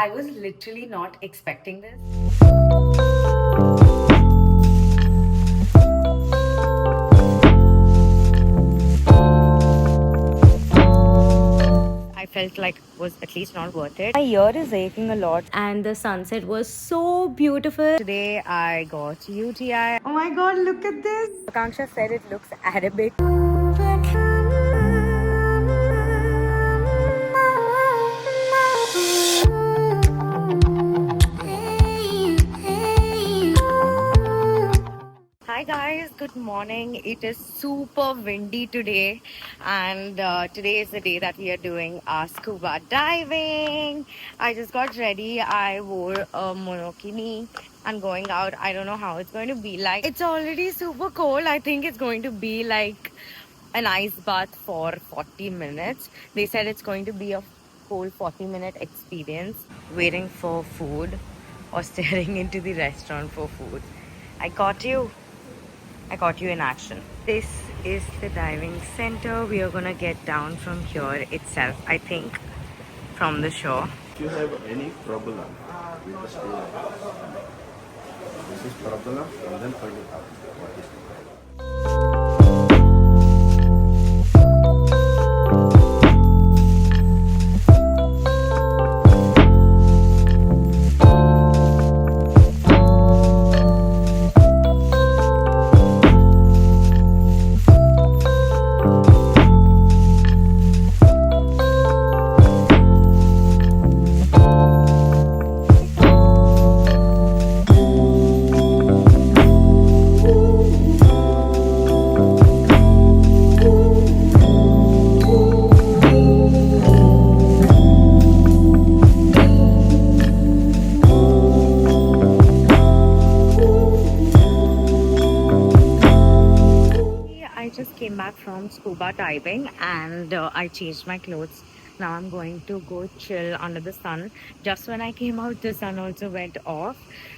I was literally not expecting this. I felt like it was at least not worth it. My ear is aching a lot and the sunset was so beautiful. Today I got UTI. Oh my god, look at this. Akanksha said it looks Arabic. Hi guys, good morning. It is super windy today, and today is the day that we are doing our scuba diving. I just got ready. I wore a monokini. I'm going out. I don't know how it's going to be like. It's already super cold. I think it's going to be like an ice bath for 40 minutes. They said it's going to be a whole 40-minute experience waiting for food or staring into the restaurant for food. I caught you. I caught you in action. This is the diving center. We are gonna get down from here itself, I think, from the shore. If you have any problem with the school, this is problem and then find it out what is the problem. I just came back from scuba diving and I changed my clothes. Now I'm going to go chill under the sun. Just when I came out, the sun also went off.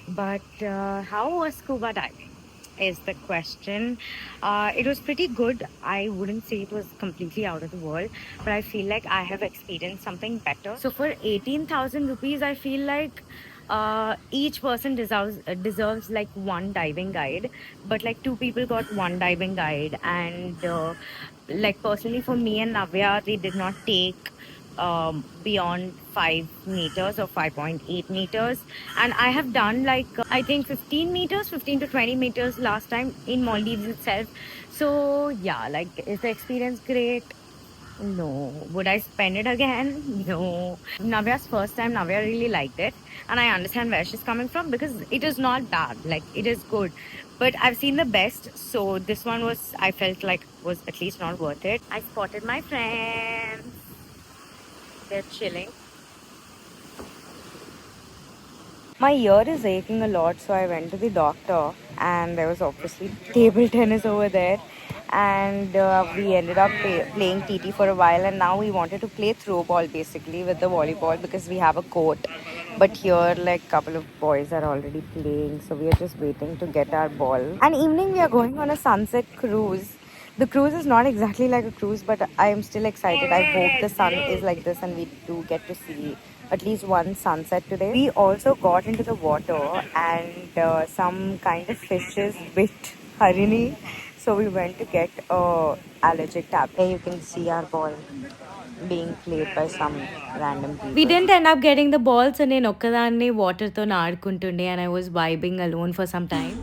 But how was scuba diving? Is the question. It was pretty good. I wouldn't say it was completely out of the world, but I feel like I have experienced something better. So for 18,000 rupees, I feel like each person deserves like one diving guide, but like two people got one diving guide, and like personally for me and Navya, they did not take beyond 5 meters or 5.8 meters, and I have done like I think 15 meters, 15 to 20 meters last time in Maldives itself. So yeah, like, is the experience great? No. Would I spend it again? No. Navya's first time, Navya really liked it. And I understand where she's coming from because it is not bad. Like, it is good. But I've seen the best. So this one was, I felt like, was at least not worth it. I spotted my friends. They're chilling. My ear is aching a lot, so I went to the doctor, and there was obviously table tennis over there. And we ended up playing TT for a while, and now we wanted to play throw ball basically with the volleyball because we have a court. But here, like, couple of boys are already playing, so we are just waiting to get our ball. And evening, we are going on a sunset cruise. The cruise is not exactly like a cruise, but I am still excited. I hope the sun is like this and we do get to see at least one sunset today. We also got into the water and some kind of fishes bit Harini. So we went to get a allergic tablet. Here you can see our ball being played by some random people. We didn't end up getting the balls and నేను ఒక్కదాన్నే వాటర్తో ఆడుకుంటుండే and I was vibing alone for some time.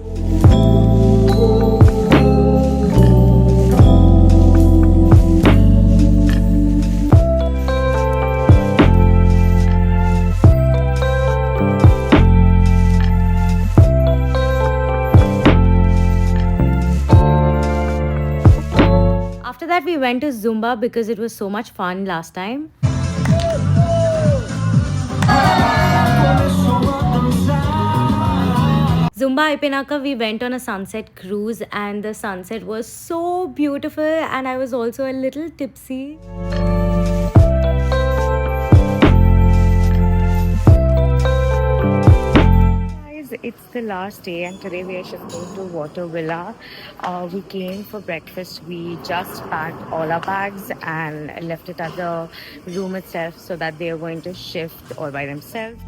After that, we went to Zumba because it was so much fun last time. Zumba అయిపోయినాక we went on a sunset cruise and the sunset was so beautiful and I was also a little tipsy. it's the last day, and today we are shifting to Water Villa. We came for breakfast. We just packed all our bags and left it at the room itself so that they are going to shift all by themselves.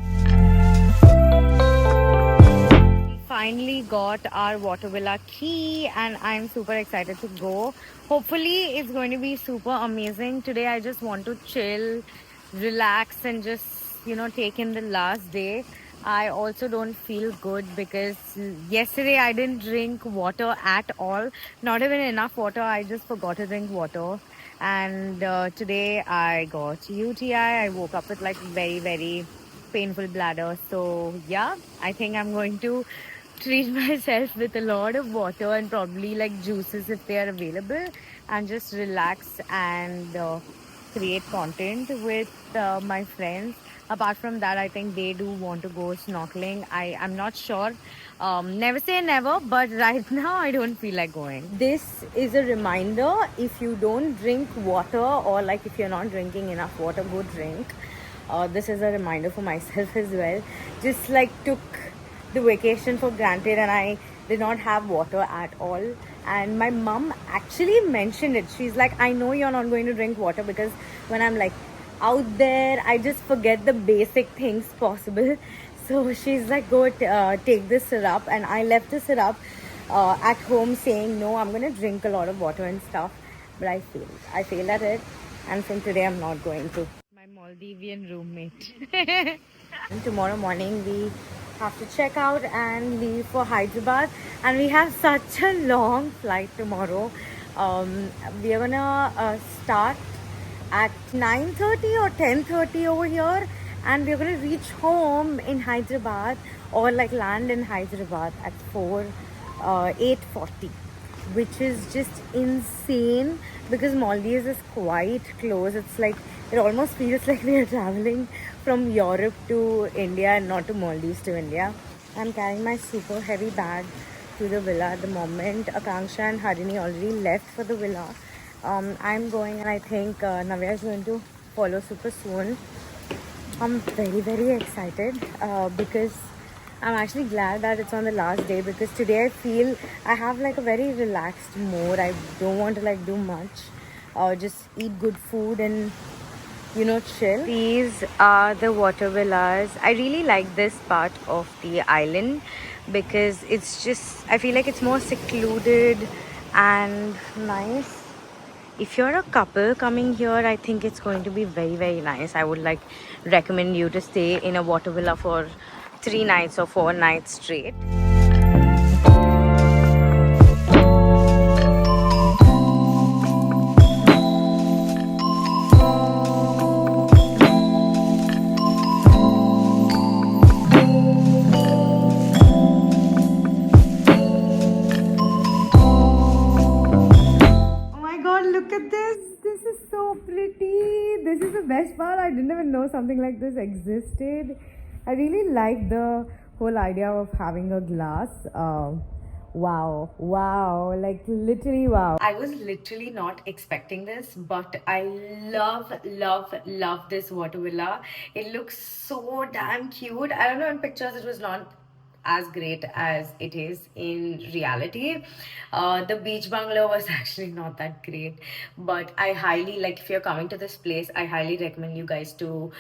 Finally got our Water Villa key, and I'm super excited to go. Hopefully it's going to be super amazing. Today I just want to chill, relax, and just take in the last day. I also don't feel good because yesterday I didn't drink water at all, not even enough water. I just forgot to drink water. And today I got UTI. I woke up with like very painful bladder. So yeah, I think I'm going to treat myself with a lot of water and probably like juices if they are available, and just relax and create content with my friends. Apart from that, I think they do want to go snorkeling. I'm not sure. Never say never, but right now I don't feel like going. This is a reminder: if you don't drink water, or like if you're not drinking enough water, go drink. This is a reminder for myself as well. Just like took the vacation for granted, and I did not have water at all. And my mom actually mentioned it. She's like, I know you're not going to drink water because when I'm like out there, I just forget the basic things possible. So she's like, go take this syrup. And I left the syrup at home saying, no, I'm going to drink a lot of water and stuff. But I failed. I failed at it. And from today, I'm not going to. My Maldivian roommate. And tomorrow morning, we have to check out and leave for Hyderabad. And we have such a long flight tomorrow. We are gonna start at 9:30 or 10:30 over here, and we're gonna reach home in Hyderabad, or like land in Hyderabad at 8:40, which is just insane because Maldives is quite close. It's like it almost feels like we are traveling from Europe to India and not to Maldives to India. I'm carrying my super heavy bag to the villa at the moment. Akanksha and Harini already left for the villa. I'm going, and I think Navya is going to follow super soon. I'm very excited because I'm actually glad that it's on the last day, because today I feel I have like a very relaxed mood. I don't want to like do much, just eat good food and chill. These are the water villas. I really like this part of the island because it's just, I feel like it's more secluded and nice. If you're a couple coming here, I think it's going to be very nice. I would like recommend you to stay in a water villa for 3 nights or 4 nights straight. Look at this. This is so pretty. This is the best part. I didn't even know something like this existed. I really like the whole idea of having a glass. Wow, like literally wow. I was literally not expecting this, but I love this water villa. It looks so damn cute. I don't know, in pictures it was not as great as it is in reality. The beach bungalow was actually not that great, but I highly, like, if you're coming to this place, I highly recommend you guys to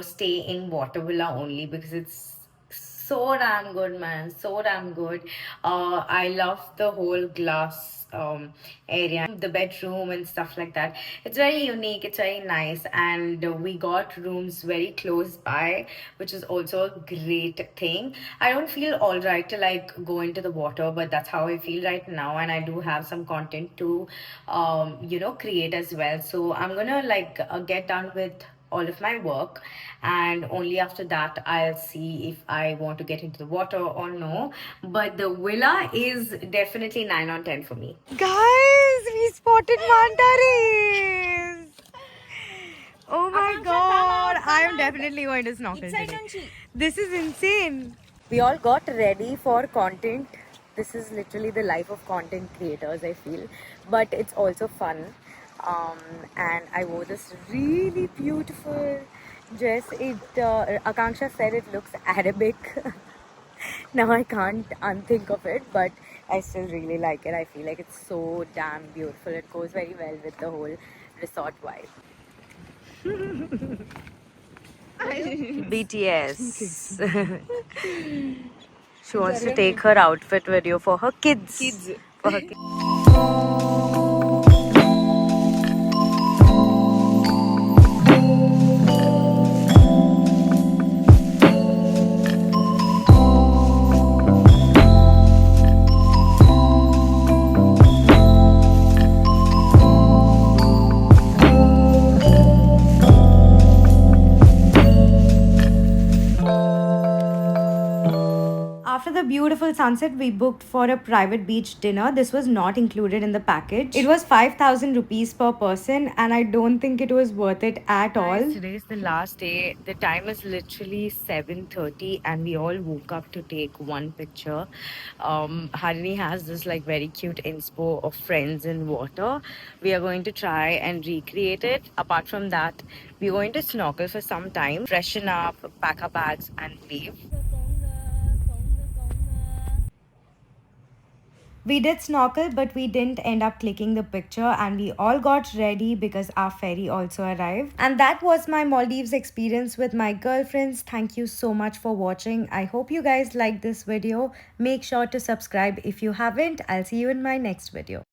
stay in water villa only, because it's so damn good, man. So damn good. I love the whole glass area, the bedroom and stuff like that. It's very unique, it's very nice, and we got rooms very close by, which is also a great thing. I don't feel all right to like go into the water, but that's how I feel right now, and I do have some content to create as well. So I'm gonna like get done with all of my work, and only after that I'll see if I want to get into the water or no. But the villa is definitely 9 on 10 for me. Guys, we spotted manta rays. Oh my god, I am definitely going to snorkel today. This is insane. We all got ready for content. This is literally the life of content creators, I feel, but it's also fun. And I wore this really beautiful dress. Akanksha said it looks Arabic. Now I can't unthink of it, but I still really like it. I feel like it's so damn beautiful. It goes very well with the whole resort vibe. BTS. She wants to take her outfit video for her kids. For her kids. After the beautiful sunset, we booked for a private beach dinner. This was not included in the package. It was 5,000 rupees per person, and I don't think it was worth it at all. Today is the last day. The time is literally 7:30, and we all woke up to take one picture. Harini has this like very cute inspo of friends in water. We are going to try and recreate it. Apart from that, we're going to snorkel for some time, freshen up, pack our bags, and leave. We did snorkel, but we didn't end up clicking the picture, and we all got ready because our ferry also arrived. And that was my Maldives experience with my girlfriends. Thank you so much for watching. I hope you guys liked this video. Make sure to subscribe if you haven't. I'll see you in my next video.